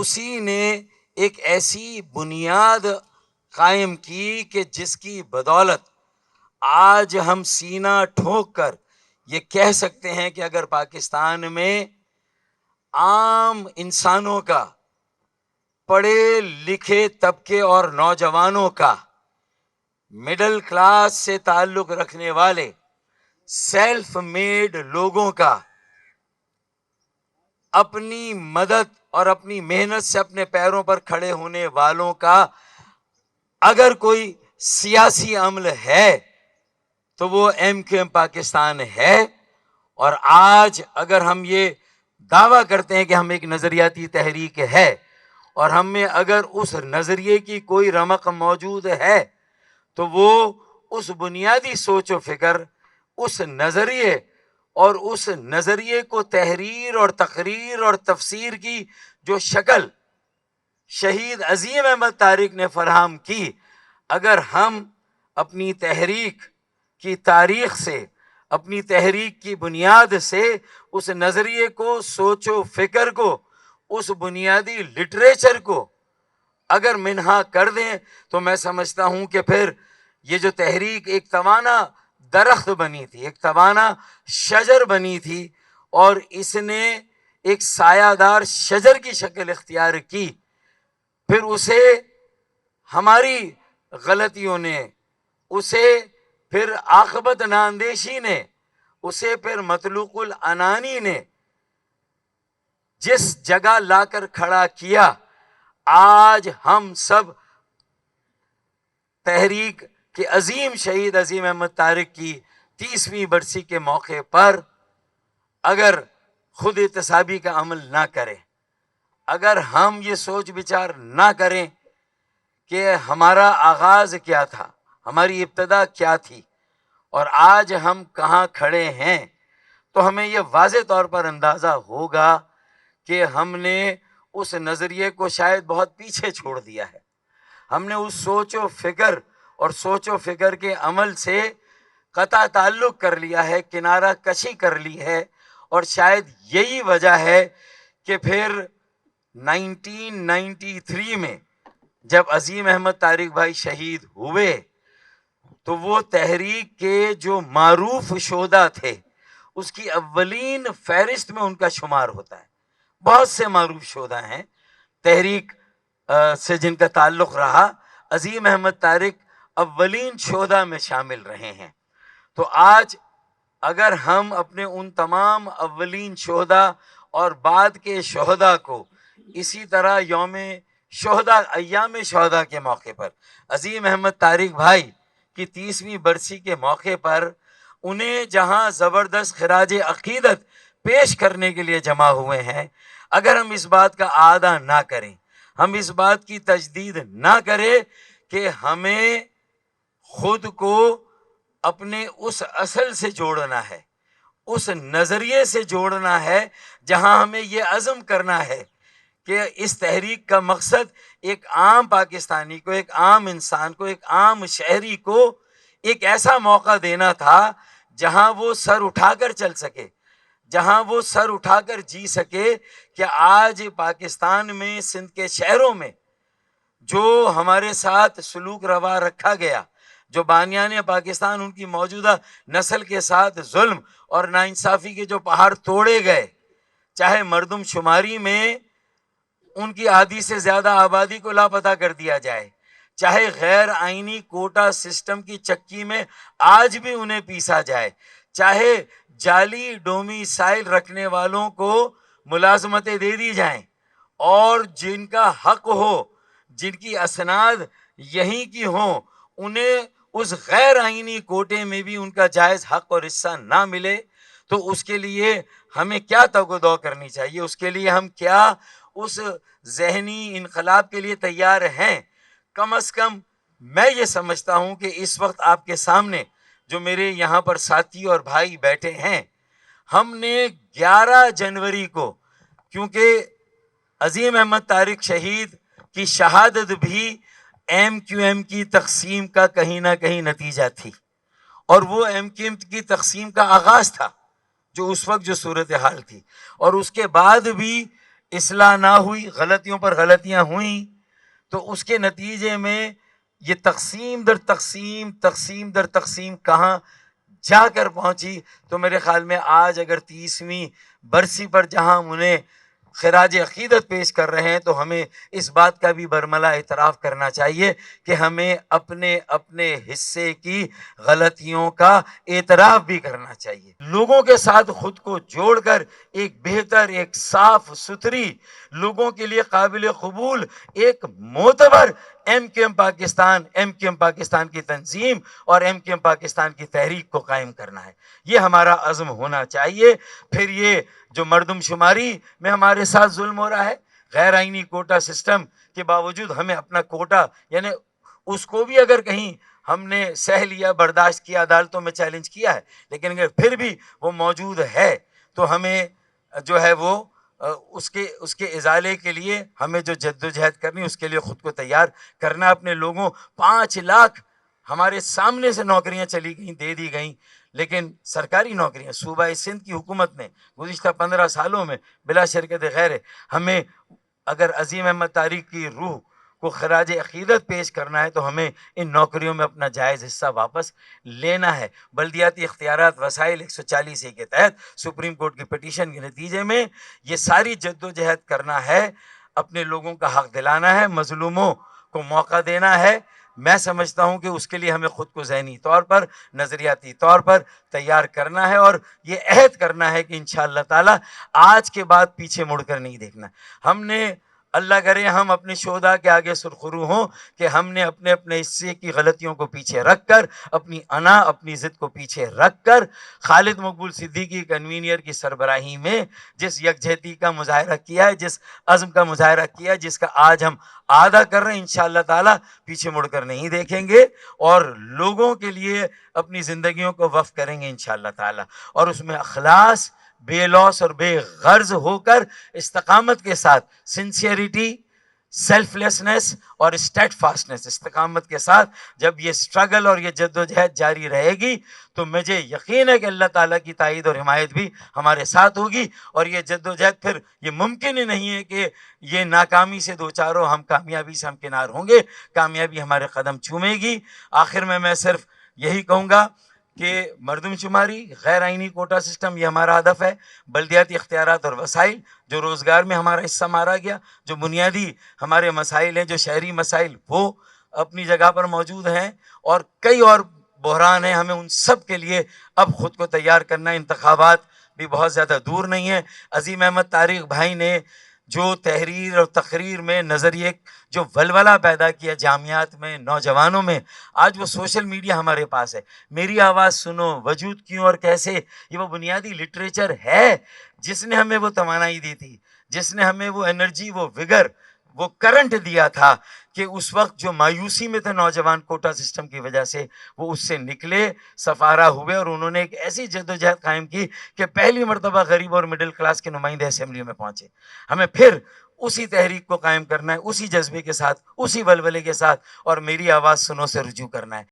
اسی نے ایک ایسی بنیاد قائم کی کہ جس کی بدولت آج ہم سینہ ٹھوک کر یہ کہہ سکتے ہیں کہ اگر پاکستان میں عام انسانوں کا، پڑھے لکھے طبقے اور نوجوانوں کا، مڈل کلاس سے تعلق رکھنے والے سیلف میڈ لوگوں کا، اپنی مدد اور اپنی محنت سے اپنے پیروں پر کھڑے ہونے والوں کا اگر کوئی سیاسی عمل ہے تو وہ ایم کیو ایم پاکستان ہے۔ اور آج اگر ہم یہ دعویٰ کرتے ہیں کہ ہم ایک نظریاتی تحریک ہے اور ہم میں اگر اس نظریے کی کوئی رمق موجود ہے تو وہ اس بنیادی سوچ و فکر، اس نظریے اور اس نظریے کو تحریر اور تقریر اور تفسیر کی جو شکل شہید عظیم احمد طارق نے فراہم کی، اگر ہم اپنی تحریک کی تاریخ سے، اپنی تحریک کی بنیاد سے اس نظریے کو، سوچ و فکر کو، اس بنیادی لٹریچر کو اگر منہا کر دیں تو میں سمجھتا ہوں کہ پھر یہ جو تحریک ایک توانا درخت بنی تھی، ایک توانا شجر بنی تھی اور اس نے ایک سایہ دار شجر کی شکل اختیار کی، پھر اسے ہماری غلطیوں نے، اسے پھر عاقبت نااندیشی نے، اسے پھر مطلوق العنانی نے جس جگہ لا کر کھڑا کیا، آج ہم سب تحریک کے عظیم شہید عظیم احمد طارق کی 30ویں برسی کے موقع پر اگر خود احتسابی کا عمل نہ کریں، اگر ہم یہ سوچ بچار نہ کریں کہ ہمارا آغاز کیا تھا، ہماری ابتدا کیا تھی اور آج ہم کہاں کھڑے ہیں، تو ہمیں یہ واضح طور پر اندازہ ہوگا کہ ہم نے اس نظریے کو شاید بہت پیچھے چھوڑ دیا ہے۔ ہم نے اس سوچ و فکر اور سوچ و فکر کے عمل سے قطع تعلق کر لیا ہے، کنارہ کشی کر لی ہے، اور شاید یہی وجہ ہے کہ پھر 1993 میں جب عظیم احمد طارق بھائی شہید ہوئے تو وہ تحریک کے جو معروف شہداء تھے اس کی اولین فہرست میں ان کا شمار ہوتا ہے۔ بہت سے معروف شہداء ہیں تحریک سے جن کا تعلق رہا، عظیم احمد طارق اولین شہداء میں شامل رہے ہیں۔ تو آج اگر ہم اپنے ان تمام اولین شہداء اور بعد کے شہداء کو اسی طرح یوم شہداء، ایام شہداء کے موقع پر، عظیم احمد طارق بھائی کی 30ویں برسی کے موقع پر انہیں جہاں زبردست خراج عقیدت پیش کرنے کے لیے جمع ہوئے ہیں، اگر ہم اس بات کا اعادہ نہ کریں، ہم اس بات کی تجدید نہ کریں کہ ہمیں خود کو اپنے اس اصل سے جوڑنا ہے، اس نظریے سے جوڑنا ہے جہاں ہمیں یہ عزم کرنا ہے کہ اس تحریک کا مقصد ایک عام پاکستانی کو، ایک عام انسان کو، ایک عام شہری کو ایک ایسا موقع دینا تھا جہاں وہ سر اٹھا کر چل سکے، جہاں وہ سر اٹھا کر جی سکے کہ آج پاکستان میں، سندھ کے شہروں میں جو ہمارے ساتھ سلوک روا رکھا گیا، جو بانیان پاکستان ان کی موجودہ نسل کے ساتھ ظلم اور ناانصافی کے جو پہاڑ توڑے گئے، چاہے مردم شماری میں ان کی آدھی سے زیادہ آبادی کو لاپتہ کر دیا جائے، چاہے غیر آئینی کوٹا سسٹم کی چکی میں آج بھی انہیں پیسا جائے، چاہے جعلی ڈومیسائل رکھنے والوں کو ملازمتیں دے دی جائیں اور جن کا حق ہو، جن کی اسناد یہیں کی ہوں، انہیں اس غیر آئینی کوٹے میں بھی ان کا جائز حق اور حصہ نہ ملے، تو اس کے لیے ہمیں کیا توقع دو کرنی چاہیے، اس کے لیے ہم کیا اس ذہنی انقلاب کے لیے تیار ہیں؟ کم از کم میں یہ سمجھتا ہوں کہ اس وقت آپ کے سامنے جو میرے یہاں پر ساتھی اور بھائی بیٹھے ہیں، ہم نے 11 جنوری کو، کیونکہ عظیم احمد طارق شہید کی شہادت بھی ایم کیو ایم کی تقسیم کا کہیں نہ کہیں نتیجہ تھی، اور وہ ایم کیو ایم کی تقسیم کا آغاز تھا جو اس وقت جو صورتحال تھی، اور اس کے بعد بھی اصلاح نہ ہوئی، غلطیوں پر غلطیاں ہوئیں، تو اس کے نتیجے میں یہ تقسیم در تقسیم، تقسیم در تقسیم کہاں جا کر پہنچی. تو میرے خیال میں آج اگر 30ویں برسی پر جہاں ہم انہیں خراج عقیدت پیش کر رہے ہیں تو ہمیں اس بات کا بھی برملا اعتراف کرنا چاہیے کہ ہمیں اپنے اپنے حصے کی غلطیوں کا اعتراف بھی کرنا چاہیے. لوگوں کے ساتھ خود کو جوڑ کر ایک بہتر، ایک صاف ستھری، لوگوں کے لیے قابل قبول، ایک معتبر ایم کیو ایم پاکستان کی تنظیم اور ایم کیو ایم پاکستان کی تحریک کو قائم کرنا ہے. یہ ہمارا عزم ہونا چاہیے. پھر یہ جو مردم شماری میں ہمارے ساتھ ظلم ہو رہا ہے، غیر آئینی کوٹا سسٹم کے باوجود ہمیں اپنا کوٹا، یعنی اس کو بھی اگر کہیں ہم نے سہ لیا، برداشت کیا، عدالتوں میں چیلنج کیا ہے، لیکن اگر پھر بھی وہ موجود ہے تو ہمیں جو ہے وہ اس کے ازالے کے لیے ہمیں جو جدوجہد کرنی، اس کے لیے خود کو تیار کرنا. اپنے لوگوں 5 لاکھ ہمارے سامنے سے نوکریاں چلی گئیں، دے دی گئیں، لیکن سرکاری نوکریاں صوبہ سندھ کی حکومت نے گزشتہ 15 سالوں میں بلا شرکت غیر ہمیں، اگر عظیم احمد تاریخ کی روح کو خراج عقیدت پیش کرنا ہے تو ہمیں ان نوکریوں میں اپنا جائز حصہ واپس لینا ہے. بلدیاتی اختیارات وسائل 140A کے تحت سپریم کورٹ کی پٹیشن کے نتیجے میں یہ ساری جدوجہد کرنا ہے، اپنے لوگوں کا حق دلانا ہے، مظلوموں کو موقع دینا ہے. میں سمجھتا ہوں کہ اس کے لیے ہمیں خود کو ذہنی طور پر، نظریاتی طور پر تیار کرنا ہے اور یہ عہد کرنا ہے کہ انشاءاللہ تعالی آج کے بعد پیچھے مڑ کر نہیں دیکھنا. ہم نے، اللہ کرے ہم اپنے شہداء کے آگے سرخرو ہوں کہ ہم نے اپنے اپنے حصے کی غلطیوں کو پیچھے رکھ کر، اپنی انا، اپنی ضد کو پیچھے رکھ کر، خالد مقبول صدیقی کنوینئر کی سربراہی میں جس یکجہتی کا مظاہرہ کیا ہے، جس عزم کا مظاہرہ کیا ہے، جس کا آج ہم اعادہ کر رہے ہیں، انشاءاللہ تعالی پیچھے مڑ کر نہیں دیکھیں گے اور لوگوں کے لیے اپنی زندگیوں کو وقف کریں گے انشاءاللہ تعالی. اور اس میں اخلاص، بے لوث اور بے غرض ہو کر، استقامت کے ساتھ، سنسیئرٹی، سیلف لیسنس اور اسٹیٹ فاسٹنس، استقامت کے ساتھ جب یہ سٹرگل اور یہ جدوجہد جاری رہے گی تو مجھے یقین ہے کہ اللہ تعالیٰ کی تائید اور حمایت بھی ہمارے ساتھ ہوگی. اور یہ جدوجہد پھر یہ ممکن ہی نہیں ہے کہ یہ ناکامی سے دوچار ہو، ہم کامیابی سے ہم کنار ہوں گے، کامیابی ہمارے قدم چومے گی. آخر میں صرف یہی کہوں گا کہ مردم شماری، غیر آئینی کوٹا سسٹم، یہ ہمارا ہدف ہے. بلدیاتی اختیارات اور وسائل، جو روزگار میں ہمارا حصہ مارا گیا، جو بنیادی ہمارے مسائل ہیں، جو شہری مسائل، وہ اپنی جگہ پر موجود ہیں اور کئی اور بحران ہیں. ہمیں ان سب کے لیے اب خود کو تیار کرنا ہے. انتخابات بھی بہت زیادہ دور نہیں ہیں. عظیم احمد طارق بھائی نے جو تحریر اور تقریر میں نظریے جو ولولہ پیدا کیا جامعات میں، نوجوانوں میں، آج وہ سوشل میڈیا ہمارے پاس ہے. میری آواز سنو، وجود کیوں اور کیسے، یہ وہ بنیادی لٹریچر ہے جس نے ہمیں وہ توانائی دی تھی، جس نے ہمیں وہ انرجی، وہ وگر، وہ کرنٹ دیا تھا کہ اس وقت جو مایوسی میں تھے نوجوان کوٹا سسٹم کی وجہ سے، وہ اس سے نکلے، سفارہ ہوئے اور انہوں نے ایک ایسی جدوجہد قائم کی کہ پہلی مرتبہ غریب اور مڈل کلاس کے نمائندے اسمبلی میں پہنچے. ہمیں پھر اسی تحریک کو قائم کرنا ہے، اسی جذبے کے ساتھ، اسی ولولے کے ساتھ، اور میری آواز سنو سے رجوع کرنا ہے.